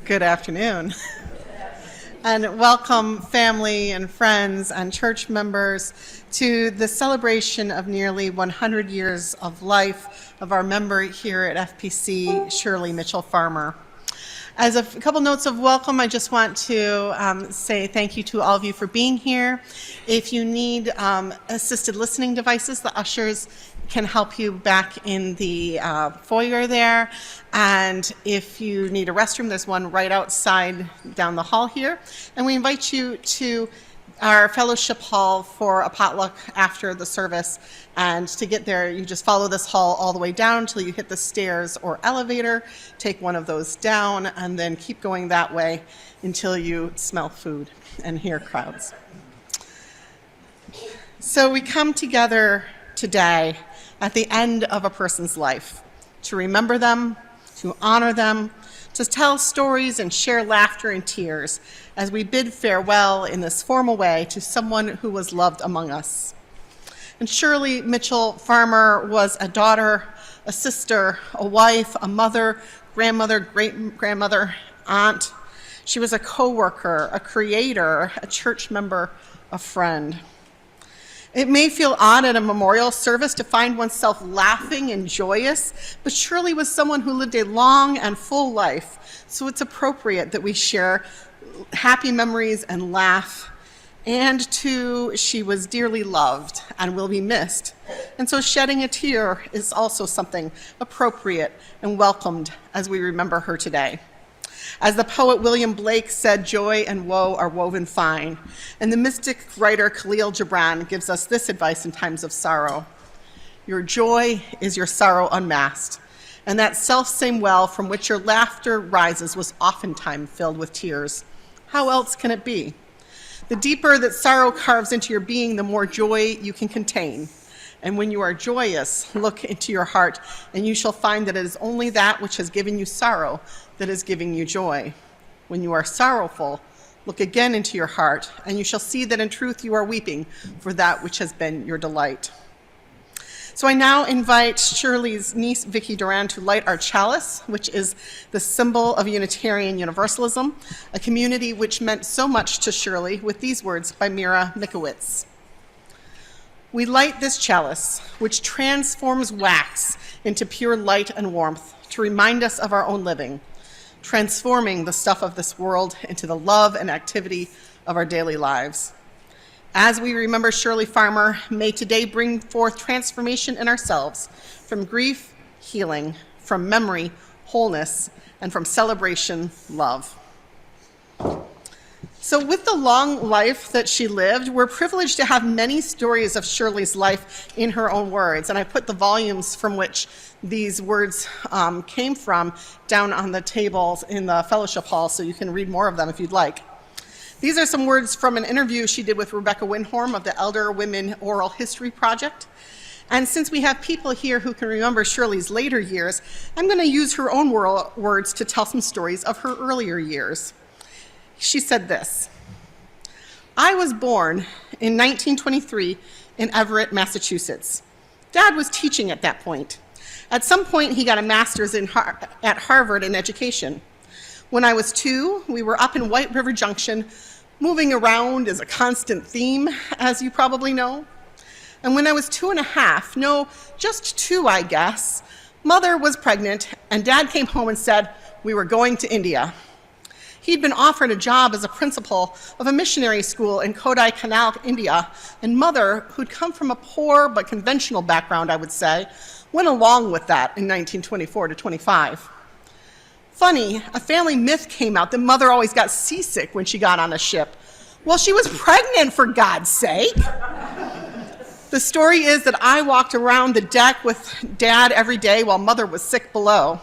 Good afternoon. And welcome family and friends and church members to the celebration of nearly 100 years of life of our member here at FPC, Shirley Mitchell Farmer. As a couple notes of welcome, I just want to say thank you to all of you for being here. If you need assisted listening devices, the ushers can help you back in the foyer there. And if you need a restroom, there's one right outside down the hall here. And we invite you to our fellowship hall for a potluck after the service. And to get there, you just follow this hall all the way down until you hit the stairs or elevator, take one of those down, and then keep going that way until you smell food and hear crowds. So we come together today at the end of a person's life to remember them, to honor them, to tell stories and share laughter and tears as we bid farewell in this formal way to someone who was loved among us. And Shirley Mitchell Farmer was a daughter, a sister, a wife, a mother, grandmother, great-grandmother, aunt. She was a co-worker, a creator, a church member, a friend. It may feel odd at a memorial service to find oneself laughing and joyous, but Shirley was someone who lived a long and full life, so it's appropriate that we share happy memories and laugh. And too, she was dearly loved and will be missed. And so shedding a tear is also something appropriate and welcomed as we remember her today. As the poet William Blake said, joy and woe are woven fine. And the mystic writer Khalil Gibran gives us this advice in times of sorrow. Your joy is your sorrow unmasked. And that self-same well from which your laughter rises was oftentimes filled with tears. How else can it be? The deeper that sorrow carves into your being, the more joy you can contain. And when you are joyous, look into your heart, and you shall find that it is only that which has given you sorrow that is giving you joy. When you are sorrowful, look again into your heart, and you shall see that in truth you are weeping for that which has been your delight. So I now invite Shirley's niece, Vicki Duran, to light our chalice, which is the symbol of Unitarian Universalism, a community which meant so much to Shirley, with these words by Mira Mikowitz. We light this chalice, which transforms wax into pure light and warmth, to remind us of our own living, transforming the stuff of this world into the love and activity of our daily lives. As we remember Shirley Farmer, may today bring forth transformation in ourselves, from grief, healing, from memory, wholeness, and from celebration, love. So with the long life that she lived, we're privileged to have many stories of Shirley's life in her own words. And I put the volumes from which these words came from down on the tables in the fellowship hall, so you can read more of them if you'd like. These are some words from an interview she did with Rebecca Winhorn of the Elder Women Oral History Project. And since we have people here who can remember Shirley's later years, I'm going to use her own words to tell some stories of her earlier years. She said this: I was born in 1923 in Everett, Massachusetts. Dad was teaching at that point. At some point, he got a master's at Harvard in education. When I was 2, we were up in White River Junction. Moving around is a constant theme, as you probably know. And when I was 2.5, no, just 2, I guess, Mother was pregnant, and Dad came home and said we were going to India. He'd been offered a job as a principal of a missionary school in Kodai Canal, India, and Mother, who'd come from a poor but conventional background, I would say, went along with that in 1924 to 25. Funny, a family myth came out that Mother always got seasick when she got on a ship. Well, she was pregnant, for God's sake. The story is that I walked around the deck with Dad every day while Mother was sick below.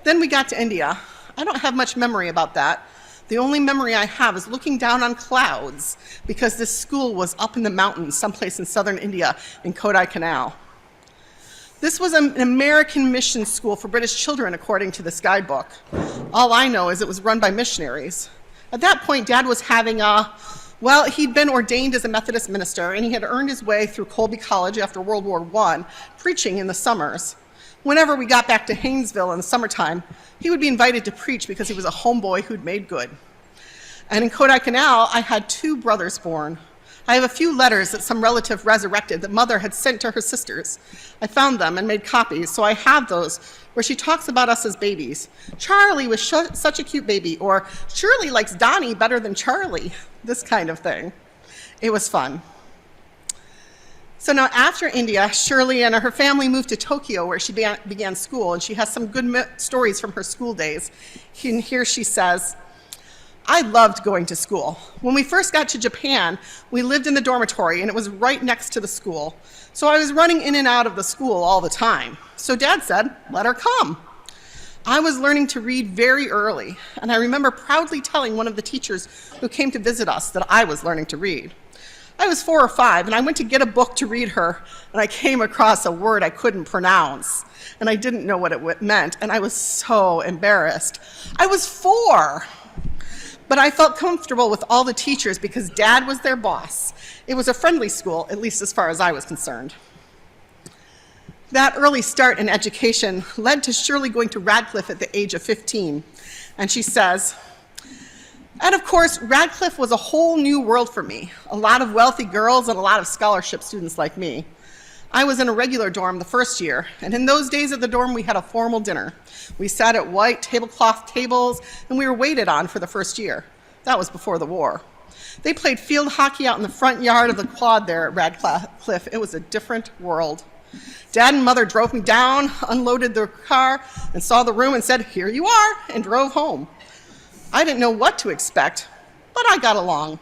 Then we got to India. I don't have much memory about that. The only memory I have is looking down on clouds because this school was up in the mountains, someplace in southern India in Kodai Canal. This was an American mission school for British children, according to this guidebook. All I know is it was run by missionaries. At that point, Dad was having he'd been ordained as a Methodist minister, and he had earned his way through Colby College after World War I, preaching in the summers. Whenever we got back to Haynesville in the summertime, he would be invited to preach because he was a homeboy who'd made good. And in Kodai Canal, I had 2 brothers born. I have a few letters that some relative resurrected that Mother had sent to her sisters. I found them and made copies, so I have those where she talks about us as babies. Charlie was such a cute baby, or Shirley likes Donnie better than Charlie, this kind of thing. It was fun. So now after India, Shirley and her family moved to Tokyo where she began school, and she has some good stories from her school days. And here she says, I loved going to school. When we first got to Japan, we lived in the dormitory and it was right next to the school. So I was running in and out of the school all the time. So Dad said, let her come. I was learning to read very early, and I remember proudly telling one of the teachers who came to visit us that I was learning to read. I was 4 or 5, and I went to get a book to read her, and I came across a word I couldn't pronounce, and I didn't know what it meant, and I was so embarrassed. I was 4. But I felt comfortable with all the teachers because Dad was their boss. It was a friendly school, at least as far as I was concerned. That early start in education led to Shirley going to Radcliffe at the age of 15. And she says, and of course, Radcliffe was a whole new world for me. A lot of wealthy girls and a lot of scholarship students like me. I was in a regular dorm the first year, and in those days at the dorm, we had a formal dinner. We sat at white tablecloth tables, and we were waited on for the first year. That was before the war. They played field hockey out in the front yard of the quad there at Radcliffe. It was a different world. Dad and Mother drove me down, unloaded their car, and saw the room and said, here you are, and drove home. I didn't know what to expect, but I got along.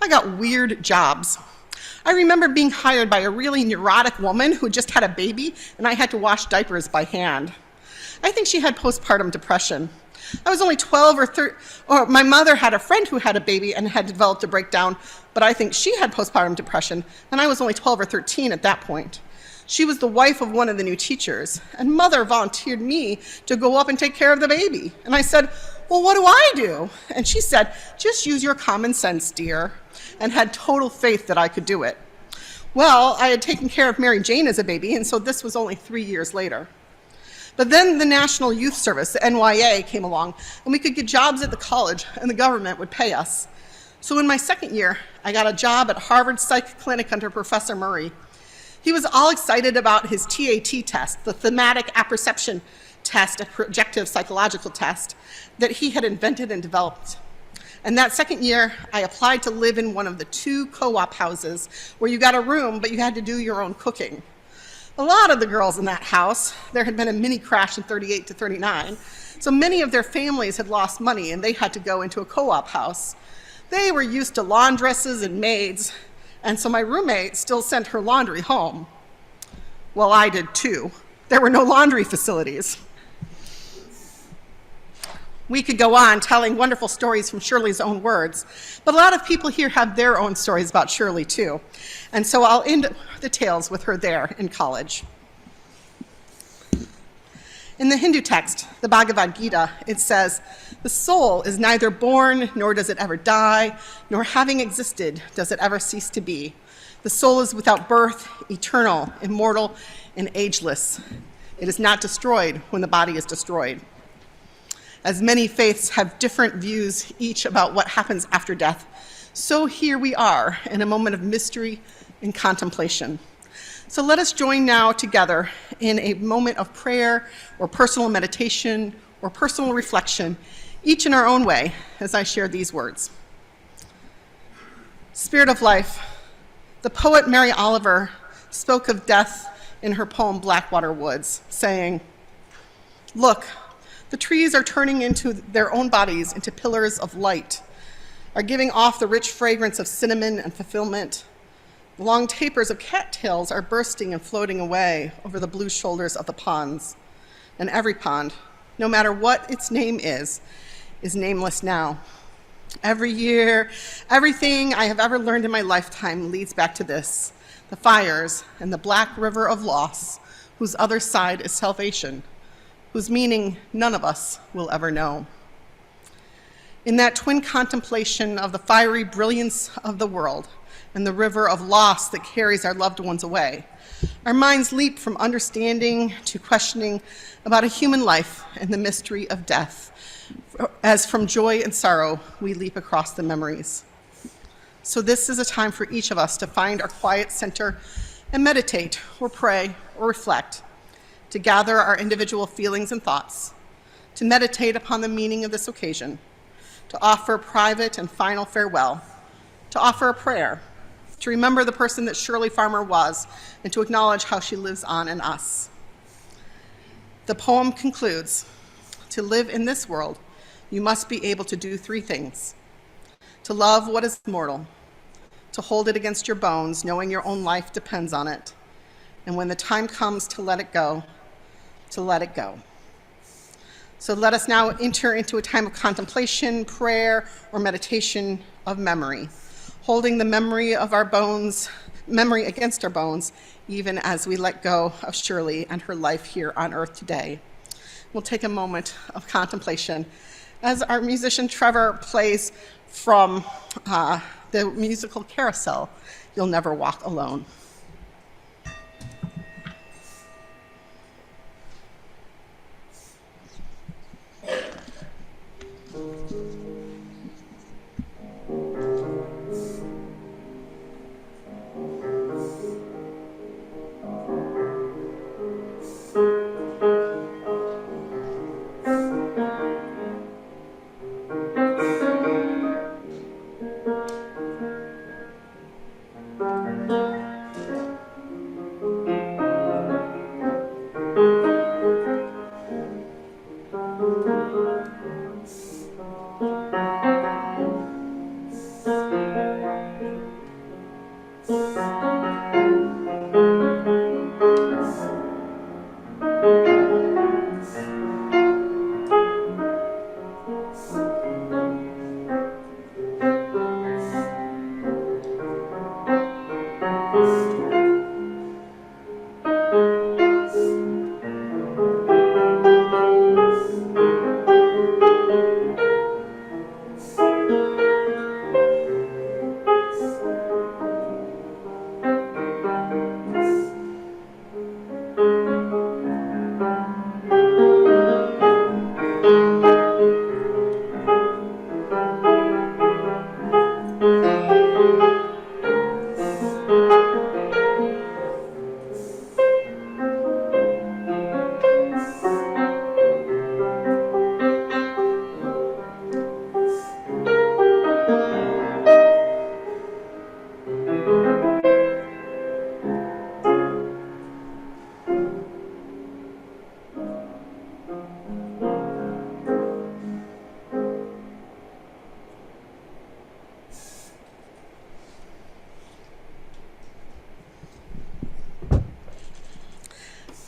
I got weird jobs. I remember being hired by a really neurotic woman who just had a baby, and I had to wash diapers by hand. I think she had postpartum depression. I was only 12 or 13, or my mother had a friend who had a baby and had developed a breakdown, but I think she had postpartum depression, and I was only 12 or 13 at that point. She was the wife of one of the new teachers, and Mother volunteered me to go up and take care of the baby. And I said, well, what do I do? And she said, just use your common sense, dear, and had total faith that I could do it. Well, I had taken care of Mary Jane as a baby, and so this was only 3 years later. But then the National Youth Service, the NYA, came along, and we could get jobs at the college, and the government would pay us. So in my second year, I got a job at Harvard Psych Clinic under Professor Murray. He was all excited about his TAT test, the thematic apperception test, a projective psychological test that he had invented and developed. And that second year, I applied to live in one of the 2 co-op houses where you got a room, but you had to do your own cooking. A lot of the girls in that house, there had been a mini crash in 38 to 39, so many of their families had lost money and they had to go into a co-op house. They were used to laundresses and maids, and so my roommate still sent her laundry home. Well, I did too. There were no laundry facilities. We could go on telling wonderful stories from Shirley's own words, but a lot of people here have their own stories about Shirley too. And so I'll end the tales with her there in college. In the Hindu text, the Bhagavad Gita, it says, the soul is neither born, nor does it ever die, nor having existed does it ever cease to be. The soul is without birth, eternal, immortal, and ageless. It is not destroyed when the body is destroyed. As many faiths have different views each about what happens after death, so here we are in a moment of mystery and contemplation. So let us join now together in a moment of prayer or personal meditation or personal reflection, each in our own way, as I share these words. Spirit of life, the poet Mary Oliver spoke of death in her poem Blackwater Woods, saying, look, the trees are turning into their own bodies into pillars of light, are giving off the rich fragrance of cinnamon and fulfillment. The long tapers of cattails are bursting and floating away over the blue shoulders of the ponds. And every pond, no matter what its name is nameless now. Every year, everything I have ever learned in my lifetime leads back to this, the fires and the black river of loss, whose other side is salvation, whose meaning none of us will ever know. In that twin contemplation of the fiery brilliance of the world and the river of loss that carries our loved ones away. Our minds leap from understanding to questioning about a human life and the mystery of death, as from joy and sorrow we leap across the memories. So this is a time for each of us to find our quiet center and meditate or pray or reflect, to gather our individual feelings and thoughts, to meditate upon the meaning of this occasion, to offer a private and final farewell, to offer a prayer, to remember the person that Shirley Farmer was, and to acknowledge how she lives on in us. The poem concludes, "To live in this world, you must be able to do three things: to love what is mortal, to hold it against your bones, knowing your own life depends on it, and when the time comes to let it go, to let it go." So let us now enter into a time of contemplation, prayer, or meditation of memory, holding the memory of our bones, memory against our bones, even as we let go of Shirley and her life here on earth today. We'll take a moment of contemplation as our musician Trevor plays from the musical Carousel, "You'll Never Walk Alone."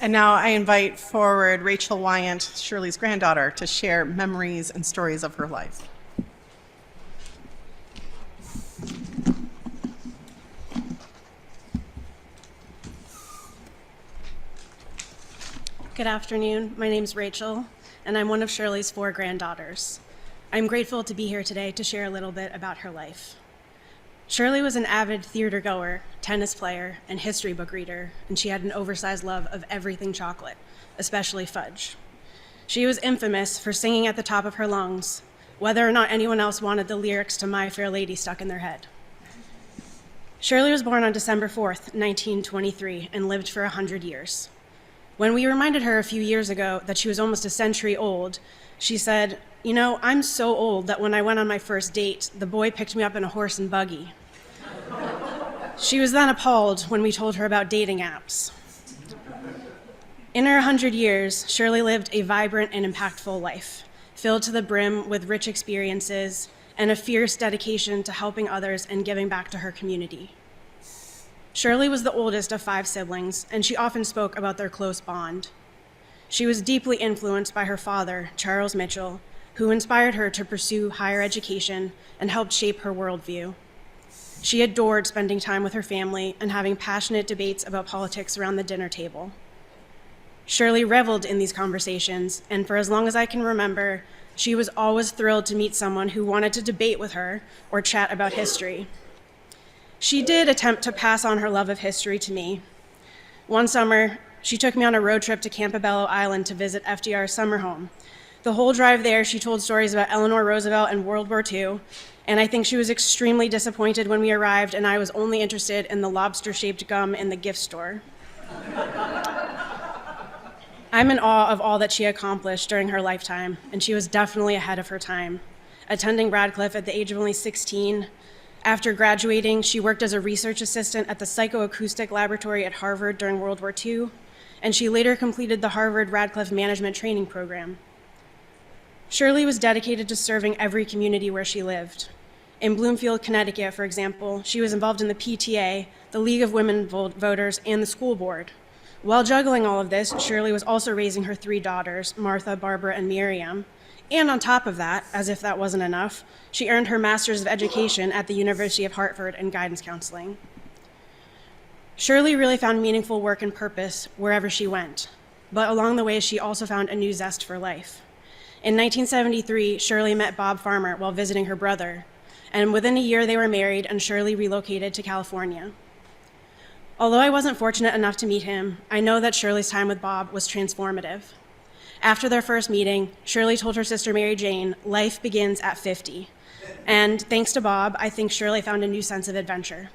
And now I invite forward Rachel Wyant, Shirley's granddaughter, to share memories and stories of her life. Good afternoon. My name's Rachel, and I'm one of Shirley's 4 granddaughters. I'm grateful to be here today to share a little bit about her life. Shirley was an avid theater goer, tennis player, and history book reader, and she had an oversized love of everything chocolate, especially fudge. She was infamous for singing at the top of her lungs, whether or not anyone else wanted the lyrics to My Fair Lady stuck in their head. Shirley was born on December 4th, 1923, and lived for 100 years. When we reminded her a few years ago that she was almost a century old, she said, "You know, I'm so old that when I went on my first date, the boy picked me up in a horse and buggy." She was then appalled when we told her about dating apps. In her 100 years, Shirley lived a vibrant and impactful life, filled to the brim with rich experiences and a fierce dedication to helping others and giving back to her community. Shirley was the oldest of 5 siblings, and she often spoke about their close bond. She was deeply influenced by her father, Charles Mitchell, who inspired her to pursue higher education and helped shape her worldview. She adored spending time with her family and having passionate debates about politics around the dinner table. Shirley reveled in these conversations, and for as long as I can remember, she was always thrilled to meet someone who wanted to debate with her or chat about history. She did attempt to pass on her love of history to me. One summer, she took me on a road trip to Campobello Island to visit FDR's summer home. The whole drive there, she told stories about Eleanor Roosevelt and World War II, and I think she was extremely disappointed when we arrived and I was only interested in the lobster-shaped gum in the gift store. I'm in awe of all that she accomplished during her lifetime, and she was definitely ahead of her time. Attending Radcliffe at the age of only 16, after graduating, she worked as a research assistant at the Psychoacoustic Laboratory at Harvard during World War II, and she later completed the Harvard Radcliffe Management Training Program. Shirley was dedicated to serving every community where she lived. In Bloomfield, Connecticut, for example, she was involved in the PTA, the League of Women Voters, and the school board. While juggling all of this, Shirley was also raising her 3 daughters, Martha, Barbara, and Miriam. And on top of that, as if that wasn't enough, she earned her Master's of Education at the University of Hartford in guidance counseling. Shirley really found meaningful work and purpose wherever she went, but along the way, she also found a new zest for life. In 1973, Shirley met Bob Farmer while visiting her brother, and within a year they were married and Shirley relocated to California. Although I wasn't fortunate enough to meet him, I know that Shirley's time with Bob was transformative. After their first meeting, Shirley told her sister Mary Jane, "Life begins at 50. And thanks to Bob, I think Shirley found a new sense of adventure.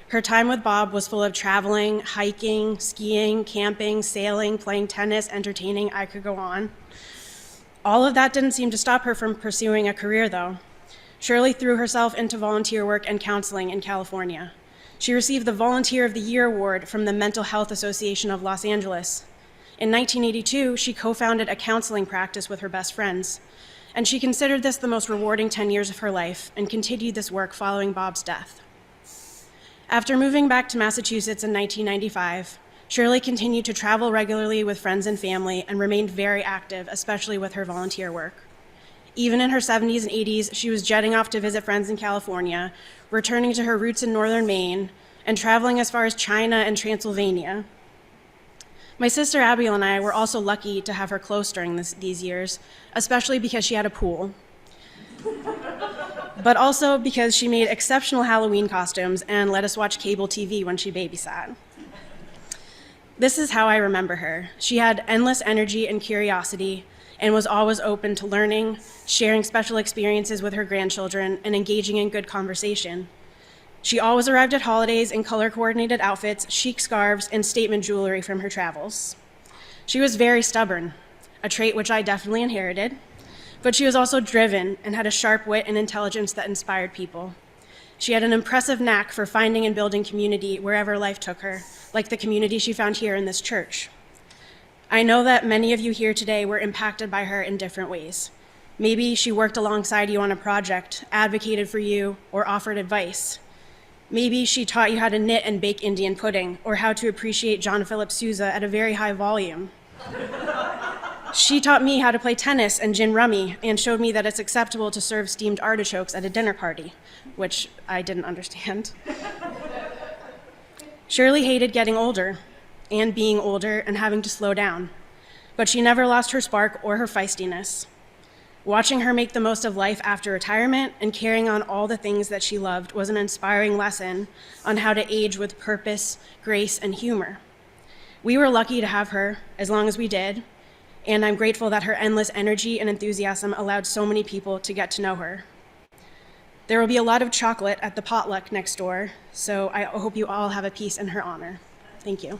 Her time with Bob was full of traveling, hiking, skiing, camping, sailing, playing tennis, entertaining, I could go on. All of that didn't seem to stop her from pursuing a career, though. Shirley threw herself into volunteer work and counseling in California. She received the Volunteer of the Year award from the Mental Health Association of Los Angeles. In 1982, she co-founded a counseling practice with her best friends, and she considered this the most rewarding 10 years of her life and continued this work following Bob's death. After moving back to Massachusetts in 1995, Shirley continued to travel regularly with friends and family and remained very active, especially with her volunteer work. Even in her 70s and 80s, she was jetting off to visit friends in California, returning to her roots in northern Maine, and traveling as far as China and Transylvania. My sister Abigail and I were also lucky to have her close during these years, especially because she had a pool. But also because she made exceptional Halloween costumes and let us watch cable TV when she babysat. This is how I remember her. She had endless energy and curiosity and was always open to learning, sharing special experiences with her grandchildren, and engaging in good conversation. She always arrived at holidays in color-coordinated outfits, chic scarves, and statement jewelry from her travels. She was very stubborn, a trait which I definitely inherited, but she was also driven and had a sharp wit and intelligence that inspired people. She had an impressive knack for finding and building community wherever life took her, like the community she found here in this church. I know that many of you here today were impacted by her in different ways. Maybe she worked alongside you on a project, advocated for you, or offered advice. Maybe she taught you how to knit and bake Indian pudding, or how to appreciate John Philip Sousa at a very high volume. She taught me how to play tennis and gin rummy, and showed me that it's acceptable to serve steamed artichokes at a dinner party, which I didn't understand. Shirley hated getting older, and being older and having to slow down, but she never lost her spark or her feistiness. Watching her make the most of life after retirement and carrying on all the things that she loved was an inspiring lesson on how to age with purpose, grace, and humor. We were lucky to have her as long as we did, and I'm grateful that her endless energy and enthusiasm allowed so many people to get to know her. There will be a lot of chocolate at the potluck next door, so I hope you all have a piece in her honor. Thank you.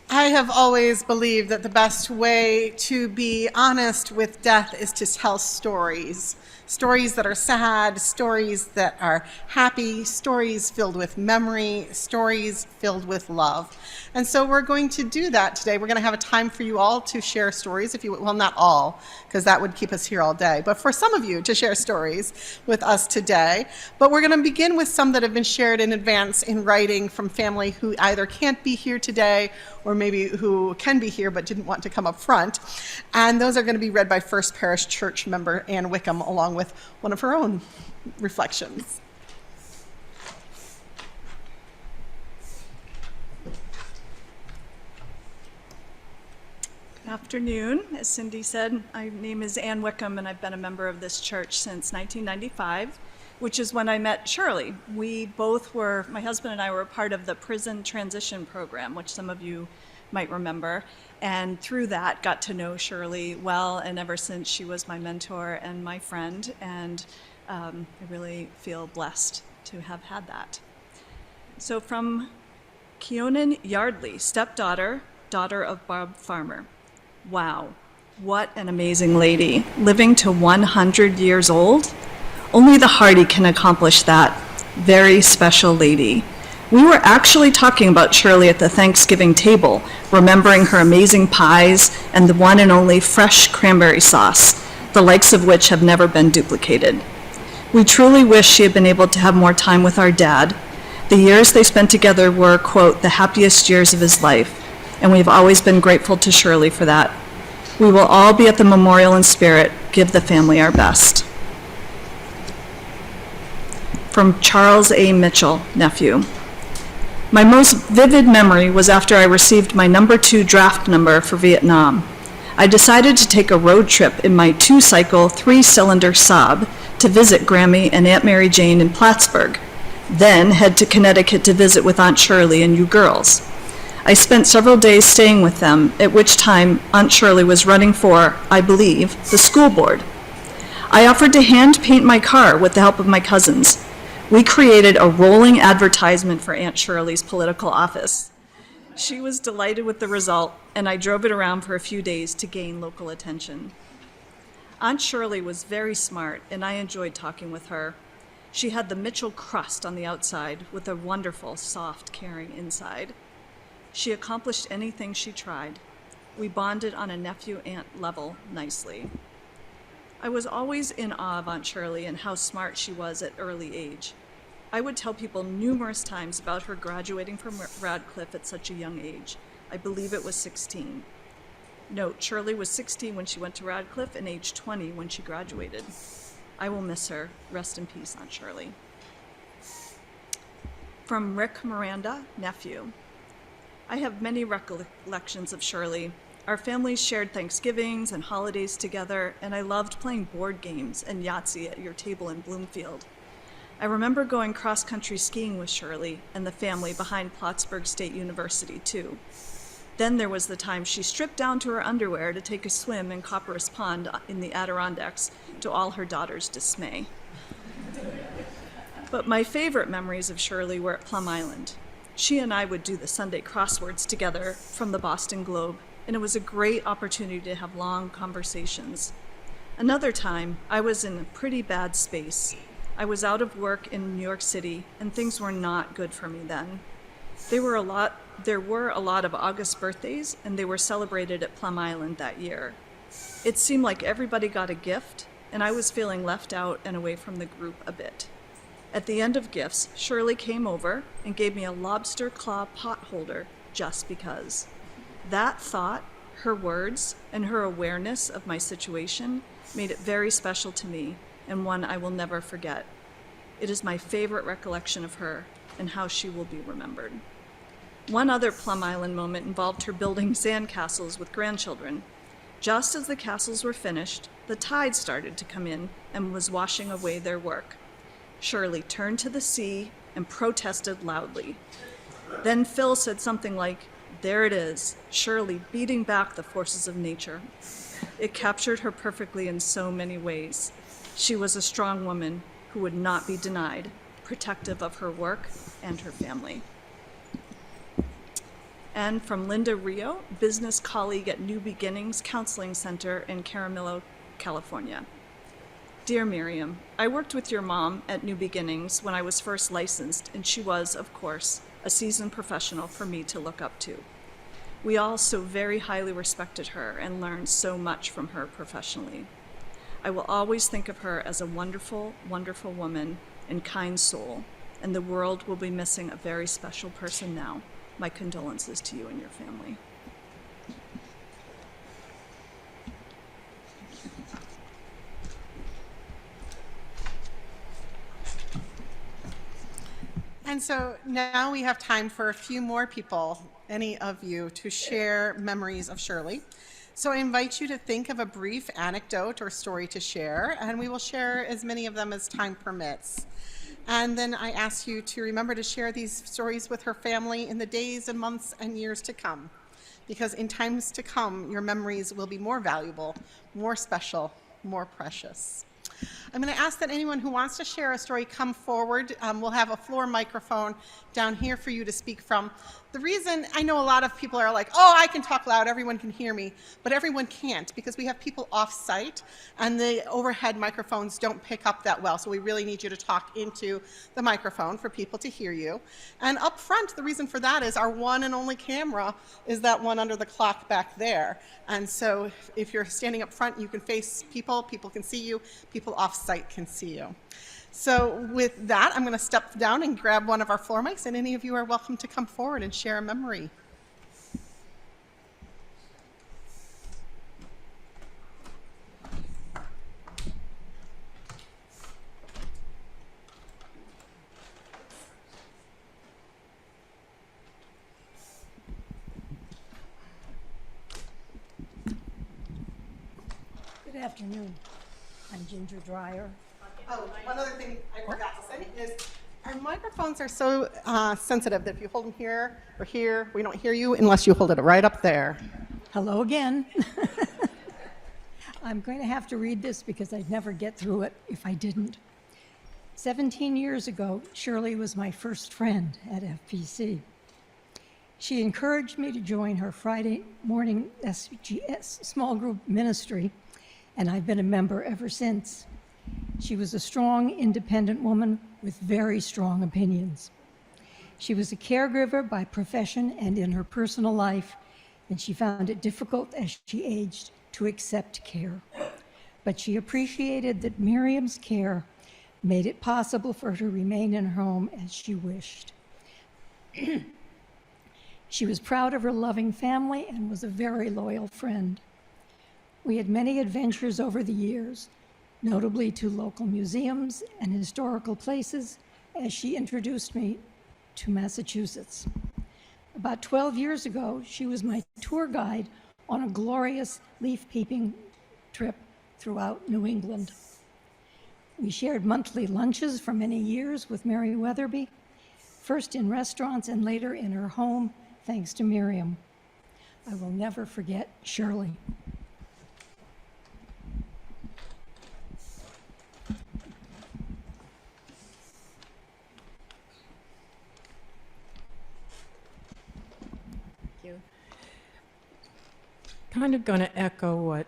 I have always believed that the best way to be honest with death is to tell stories. Stories that are sad, stories that are happy, stories filled with memory, stories filled with love. And so we're going to do that today. We're going to have a time for you all to share stories, if you well, not all, because that would keep us here all day, but for some of you to share stories with us today. But we're going to begin with some that have been shared in advance in writing from family who either can't be here today or maybe who can be here but didn't want to come up front. And those are going to be read by First Parish Church member Ann Wickham, along with one of her own reflections. afternoon. As Cindy said, my name is Ann Wickham, and I've been a member of this church since 1995, which is when I met Shirley. My husband and I were a part of the prison transition program, which some of you might remember, and through that got to know Shirley well, and ever since she was my mentor and my friend, and I really feel blessed to have had that. So from Keonan Yardley, stepdaughter, daughter of Bob Farmer. Wow, what an amazing lady, living to 100 years old. Only the hardy can accomplish that. Very special lady. We were actually talking about Shirley at the Thanksgiving table, remembering her amazing pies and the one and only fresh cranberry sauce, the likes of which have never been duplicated. We truly wish she had been able to have more time with our dad. The years they spent together were, quote, the happiest years of his life, and we've always been grateful to Shirley for that. We will all be at the memorial in spirit. Give the family our best. From Charles A. Mitchell, nephew. My most vivid memory was after I received my number 2 draft number for Vietnam. I decided to take a road trip in my 2-cycle, 3-cylinder Saab to visit Grammy and Aunt Mary Jane in Plattsburgh, then head to Connecticut to visit with Aunt Shirley and you girls. I spent several days staying with them, at which time Aunt Shirley was running for, I believe, the school board. I offered to hand paint my car with the help of my cousins. We created a rolling advertisement for Aunt Shirley's political office. She was delighted with the result, and I drove it around for a few days to gain local attention. Aunt Shirley was very smart, and I enjoyed talking with her. She had the Mitchell crust on the outside with a wonderful, soft, caring inside. She accomplished anything she tried. We bonded on a nephew-aunt level nicely. I was always in awe of Aunt Shirley and how smart she was at early age. I would tell people numerous times about her graduating from Radcliffe at such a young age. I believe it was 16. Note, Shirley was 16 when she went to Radcliffe and age 20 when she graduated. I will miss her. Rest in peace, Aunt Shirley. From Rick Miranda, nephew. I have many recollections of Shirley. Our families shared Thanksgivings and holidays together, and I loved playing board games and Yahtzee at your table in Bloomfield. I remember going cross-country skiing with Shirley and the family behind Plattsburgh State University, too. Then there was the time she stripped down to her underwear to take a swim in Copperas Pond in the Adirondacks, to all her daughter's dismay. But my favorite memories of Shirley were at Plum Island. She and I would do the Sunday crosswords together from the Boston Globe, and it was a great opportunity to have long conversations. Another time, I was in a pretty bad space. I was out of work in New York City, and things were not good for me then. There were a lot of August birthdays, and they were celebrated at Plum Island that year. It seemed like everybody got a gift, and I was feeling left out and away from the group a bit. At the end of gifts, Shirley came over and gave me a lobster claw pot holder just because. That thought, her words, and her awareness of my situation made it very special to me and one I will never forget. It is my favorite recollection of her and how she will be remembered. One other Plum Island moment involved her building sandcastles with grandchildren. Just as the castles were finished, the tide started to come in and was washing away their work. Shirley turned to the sea and protested loudly. Then Phil said something like, "There it is, Shirley beating back the forces of nature." It captured her perfectly in so many ways. She was a strong woman who would not be denied, protective of her work and her family. And from Linda Rio, business colleague at New Beginnings Counseling Center in Caramello, California. Dear Miriam, I worked with your mom at New Beginnings when I was first licensed, and she was, of course, a seasoned professional for me to look up to. We all so very highly respected her and learned so much from her professionally. I will always think of her as a wonderful, wonderful woman and kind soul, and the world will be missing a very special person now. My condolences to you and your family. And so now we have time for a few more people, any of you, to share memories of Shirley. So I invite you to think of a brief anecdote or story to share, and we will share as many of them as time permits. And then I ask you to remember to share these stories with her family in the days and months and years to come, because in times to come, your memories will be more valuable, more special, more precious. I'm going to ask that anyone who wants to share a story come forward. We'll have a floor microphone down here for you to speak from. The reason, I know a lot of people are like, oh, I can talk loud, everyone can hear me, but everyone can't, because we have people off-site and the overhead microphones don't pick up that well, so we really need you to talk into the microphone for people to hear you. And up front, the reason for that is our one and only camera is that one under the clock back there. And so if you're standing up front, you can face people, people can see you, people off-site can see you. So with that, I'm going to step down and grab one of our floor mics, and any of you are welcome to come forward and share a memory. Good afternoon. I'm Ginger Dreyer. Oh, one other thing I forgot to say is our microphones are so sensitive that if you hold them here or here, we don't hear you unless you hold it right up there. Hello again. I'm going to have to read this because I'd never get through it if I didn't. 17 years ago, Shirley was my first friend at FPC. She encouraged me to join her Friday morning SGS small group ministry, and I've been a member ever since. She was a strong, independent woman with very strong opinions. She was a caregiver by profession and in her personal life, and she found it difficult as she aged to accept care. But she appreciated that Miriam's care made it possible for her to remain in her home as she wished. She was proud of her loving family and was a very loyal friend. We had many adventures over the years, notably to local museums and historical places, as she introduced me to Massachusetts. About 12 years ago, she was my tour guide on a glorious leaf-peeping trip throughout New England. We shared monthly lunches for many years with Mary Weatherby, first in restaurants and later in her home, thanks to Miriam. I will never forget Shirley. Kind of going to echo what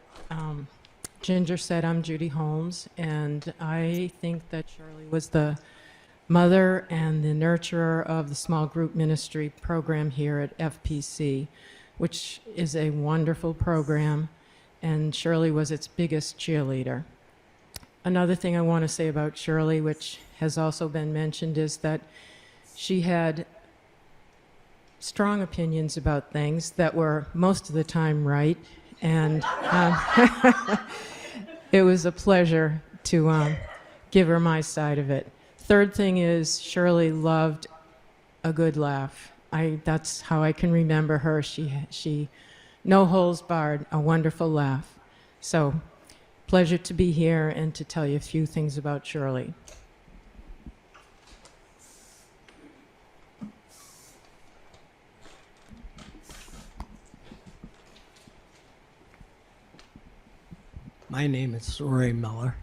Ginger said. I'm Judy Holmes, and I think that Shirley was the mother and the nurturer of the small group ministry program here at FPC, which is a wonderful program, and Shirley was its biggest cheerleader. Another thing I want to say about Shirley, which has also been mentioned, is that she had strong opinions about things that were most of the time right, and it was a pleasure to give her my side of it. Third thing is Shirley loved a good laugh. That's how I can remember her. She no holds barred, a wonderful laugh. So pleasure to be here and to tell you a few things about Shirley. My name is Roy Miller,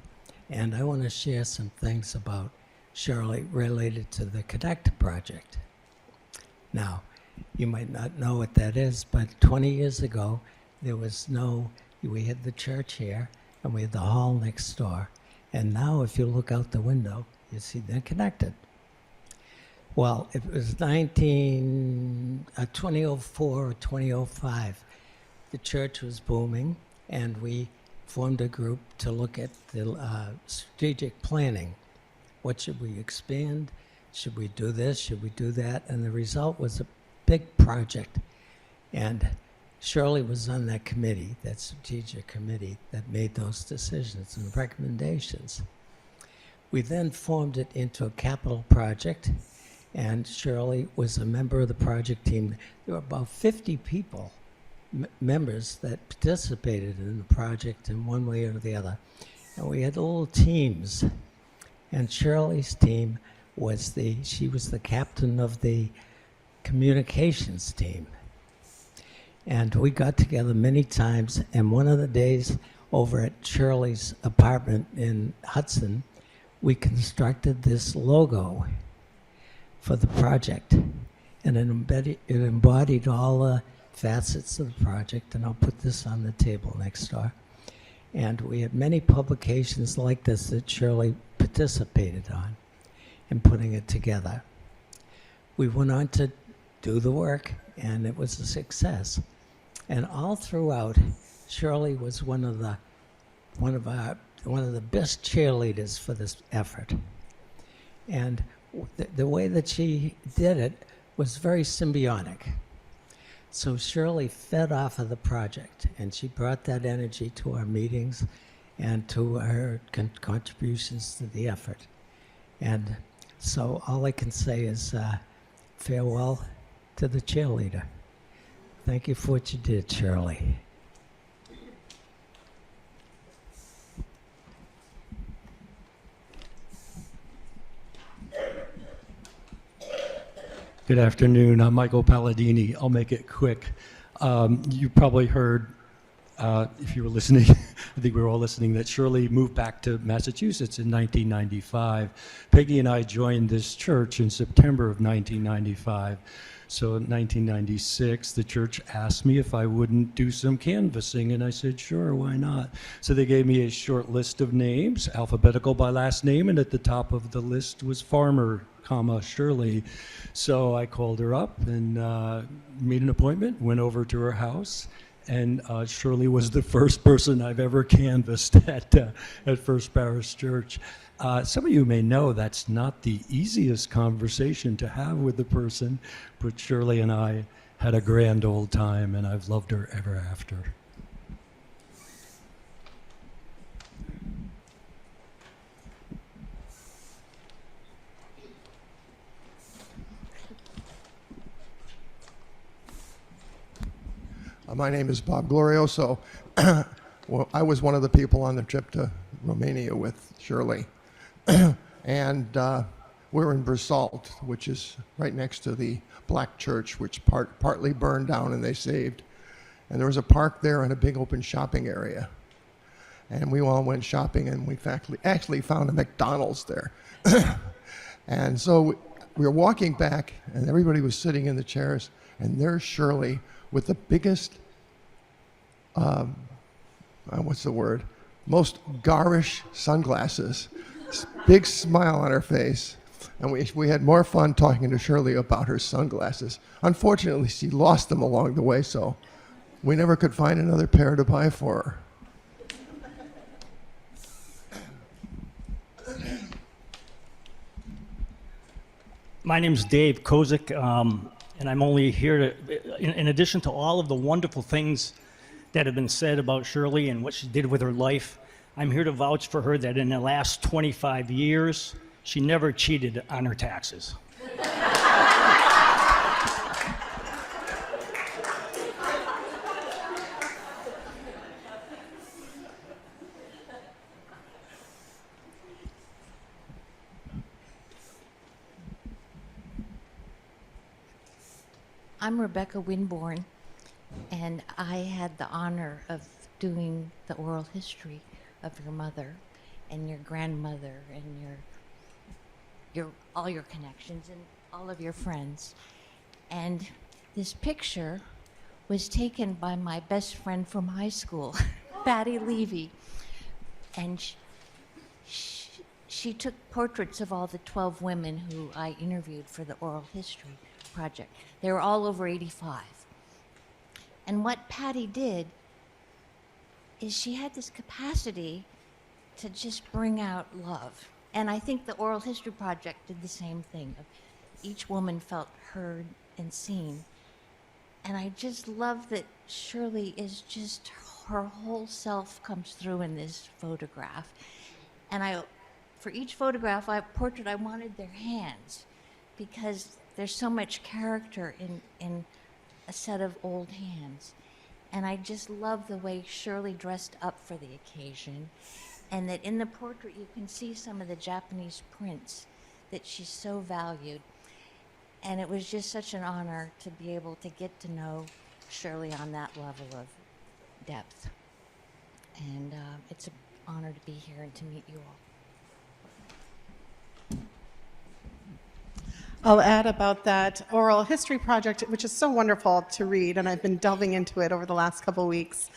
and I want to share some things about Shirley related to the Connect project. Now, you might not know what that is, but 20 years ago, we had the church here, and we had the hall next door. And now, if you look out the window, you see they're connected. Well, it was 2004 or 2005. The church was booming, and we formed a group to look at the strategic planning. What should we expand? Should we do this? Should we do that? And the result was a big project. And Shirley was on that committee, that strategic committee that made those decisions and recommendations. We then formed it into a capital project, and Shirley was a member of the project team. There were about 50 people members that participated in the project in one way or the other. And we had little teams. And Shirley's team she was the captain of the communications team. And we got together many times, and one of the days over at Shirley's apartment in Hudson, we constructed this logo for the project. And it embodied all the facets of the project, and I'll put this on the table next door. And we had many publications like this that Shirley participated on in putting it together. We went on to do the work, and it was a success. And all throughout, Shirley was one of the best cheerleaders for this effort. And the way that she did it was very symbiotic. So Shirley fed off of the project, and she brought that energy to our meetings and to her contributions to the effort. And so all I can say is farewell to the cheerleader. Thank you for what you did, Shirley. Good afternoon. I'm Michael Palladini. I'll make it quick. You probably heard, if you were listening, I think we were all listening, that Shirley moved back to Massachusetts in 1995. Peggy and I joined this church in September of 1995. So in 1996, the church asked me if I wouldn't do some canvassing, and I said, sure, why not? So they gave me a short list of names, alphabetical by last name, and at the top of the list was Farmer, Shirley. So I called her up and made an appointment, went over to her house, and Shirley was the first person I've ever canvassed at First Parish Church. Some of you may know that's not the easiest conversation to have with the person, but Shirley and I had a grand old time, and I've loved her ever after. My name is Bob Glorioso. Well, I was one of the people on the trip to Romania with Shirley. And we're in Brasalt, which is right next to the Black Church, which partly burned down and they saved. And there was a park there and a big open shopping area. And we all went shopping, and we actually found a McDonald's there. And so we were walking back, and everybody was sitting in the chairs, and there's Shirley with the biggest, most garish sunglasses, big smile on her face. And we had more fun talking to Shirley about her sunglasses. Unfortunately, she lost them along the way, so we never could find another pair to buy for her. My name's Dave Kozik, and I'm only here to, in addition to all of the wonderful things that have been said about Shirley and what she did with her life, I'm here to vouch for her that in the last 25 years, she never cheated on her taxes. I'm Rebecca Winborn, and I had the honor of doing the oral history of your mother and your grandmother and your all your connections and all of your friends. And this picture was taken by my best friend from high school, Patty Levy. And she took portraits of all the 12 women who I interviewed for the oral history project. They were all over 85. And what Patty did is she had this capacity to just bring out love. And I think the oral history project did the same thing. Each woman felt heard and seen. And I just love that Shirley is just, her whole self comes through in this photograph. And for each portrait, I wanted their hands, because there's so much character in a set of old hands. And I just love the way Shirley dressed up for the occasion, and that in the portrait you can see some of the Japanese prints that she so valued. And it was just such an honor to be able to get to know Shirley on that level of depth. And it's an honor to be here and to meet you all. I'll add about that oral history project, which is so wonderful to read, and I've been delving into it over the last couple of weeks.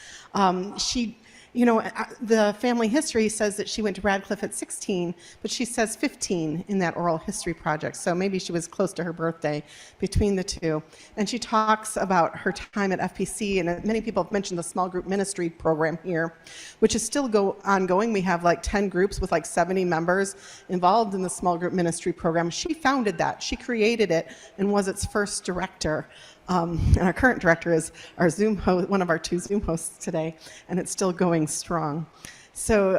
The family history says that she went to Radcliffe at 16, but she says 15 in that oral history project, so maybe she was close to her birthday between the two. And she talks about her time at FPC, and many people have mentioned the small group ministry program here, which is still ongoing. We have like 10 groups with like 70 members involved in the small group ministry program. She founded that. She created it and was its first director. And our current director is our Zoom host, one of our 2 Zoom hosts today, and it's still going strong. So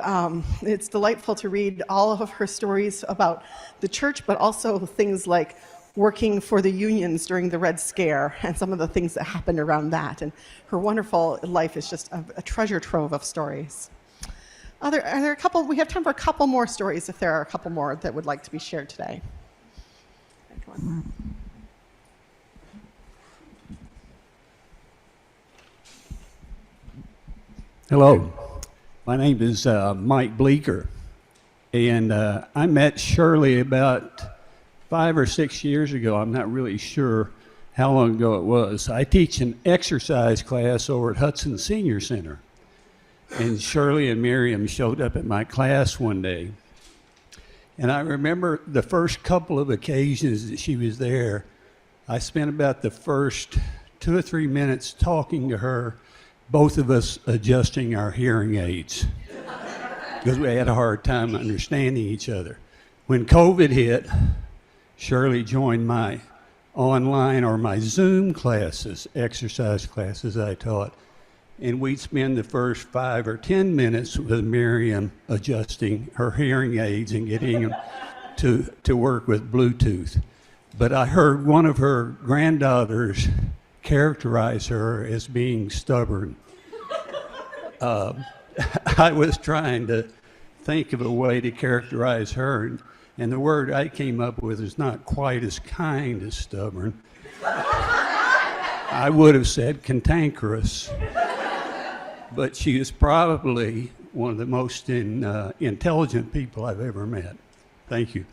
it's delightful to read all of her stories about the church, but also things like working for the unions during the Red Scare and some of the things that happened around that. And her wonderful life is just a treasure trove of stories. Are there a couple? We have time for a couple more stories if there are a couple more that would like to be shared today. Hello, my name is Mike Bleeker, and I met Shirley about 5 or 6 years ago. I'm not really sure how long ago it was. I teach an exercise class over at Hudson Senior Center, and Shirley and Miriam showed up at my class one day. And I remember the first couple of occasions that she was there, I spent about the first 2 or 3 minutes talking to her, both of us adjusting our hearing aids because we had a hard time understanding each other. When COVID hit, Shirley joined my online or my Zoom classes, exercise classes I taught, and we'd spend the first 5 or 10 minutes with Miriam adjusting her hearing aids and getting them to work with Bluetooth. But I heard one of her granddaughters characterize her as being stubborn. I was trying to think of a way to characterize her, and the word I came up with is not quite as kind as stubborn. I would have said cantankerous, but she is probably one of the most intelligent people I've ever met. Thank you.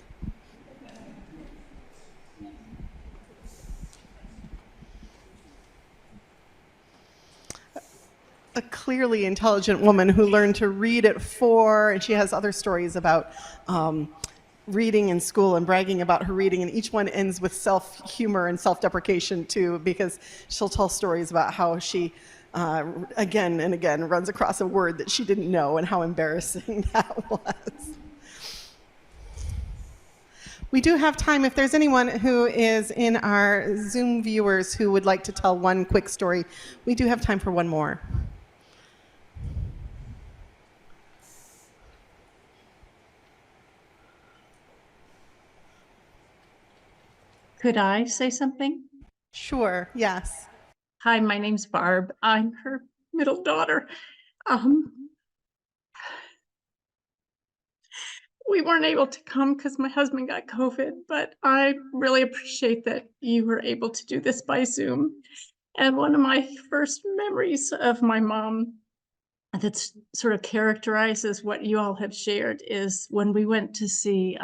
A clearly intelligent woman who learned to read at 4, and she has other stories about reading in school and bragging about her reading, and each one ends with self-humor and self-deprecation too, because she'll tell stories about how she again and again runs across a word that she didn't know and how embarrassing that was. We do have time if there's anyone who is in our Zoom viewers who would like to tell one quick story. We do have time for one more. Could I say something? Sure, yes. Hi, my name's Barb. I'm her middle daughter. We weren't able to come because my husband got COVID, but I really appreciate that you were able to do this by Zoom. And one of my first memories of my mom that's sort of characterizes what you all have shared is when we went to see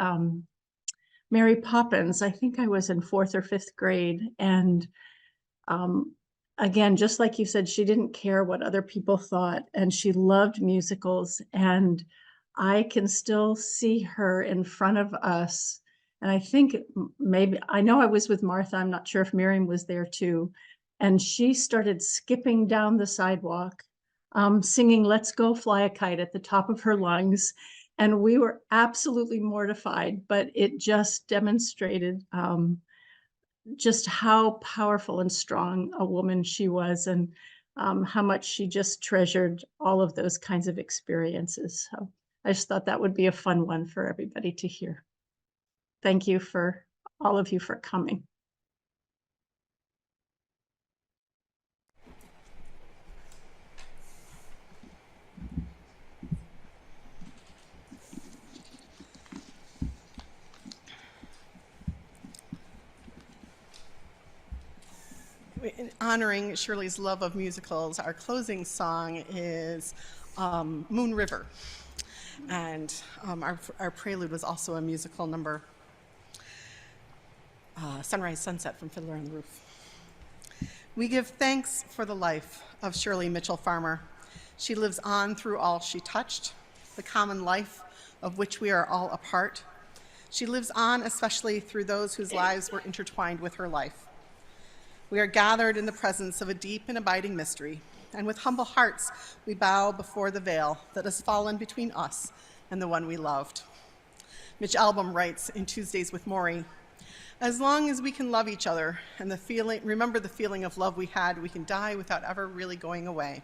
Mary Poppins. I think I was in 4th or 5th grade. And again, just like you said, she didn't care what other people thought, and she loved musicals. And I can still see her in front of us. And I think maybe, I know I was with Martha, I'm not sure if Miriam was there too. And she started skipping down the sidewalk, singing Let's Go Fly a Kite at the top of her lungs. And we were absolutely mortified, but it just demonstrated just how powerful and strong a woman she was, and how much she just treasured all of those kinds of experiences. So I just thought that would be a fun one for everybody to hear. Thank you for all of you for coming. in honoring Shirley's love of musicals, our closing song is Moon River. And our prelude was also a musical number, Sunrise Sunset from Fiddler on the Roof. We give thanks for the life of Shirley Mitchell Farmer. She lives on through all she touched, the common life of which we are all a part. She lives on especially through those whose lives were intertwined with her life. We are gathered in the presence of a deep and abiding mystery, and with humble hearts we bow before the veil that has fallen between us and the one we loved. Mitch Albom writes in Tuesdays with Maury, "As long as we can love each other and remember the feeling of love we had, we can die without ever really going away.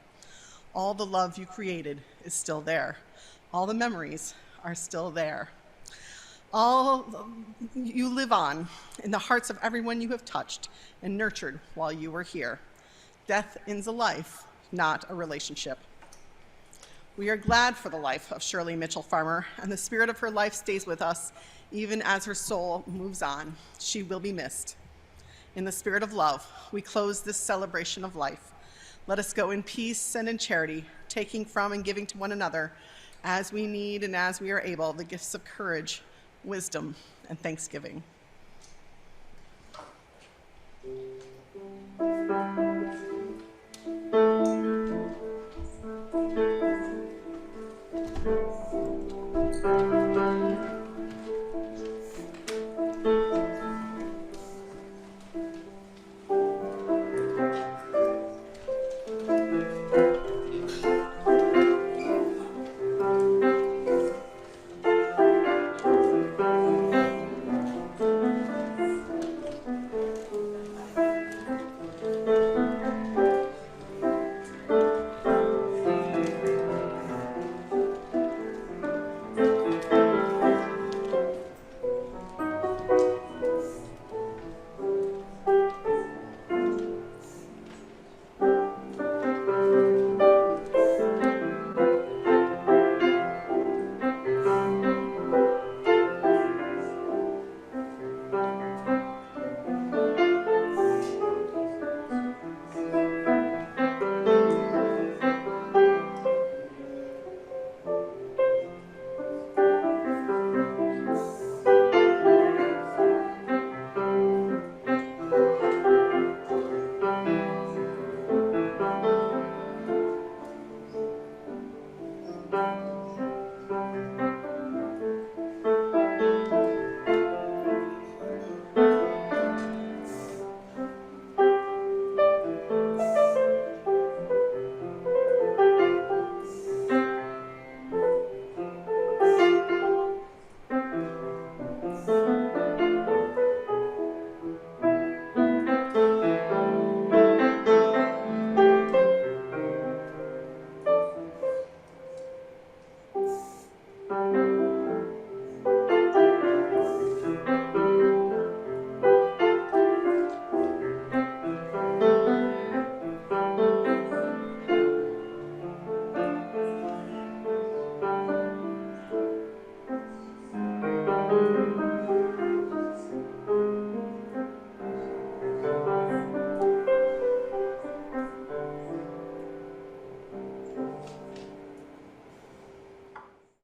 All the love you created is still there. All the memories are still there. All you live on in the hearts of everyone you have touched and nurtured while you were here. Death ends a life, not a relationship." We are glad for the life of Shirley Mitchell Farmer, and the spirit of her life stays with us even as her soul moves on. She will be missed. In the spirit of love, we close this celebration of life. Let us go in peace and in charity, taking from and giving to one another, as we need and as we are able, the gifts of courage, wisdom, and thanksgiving.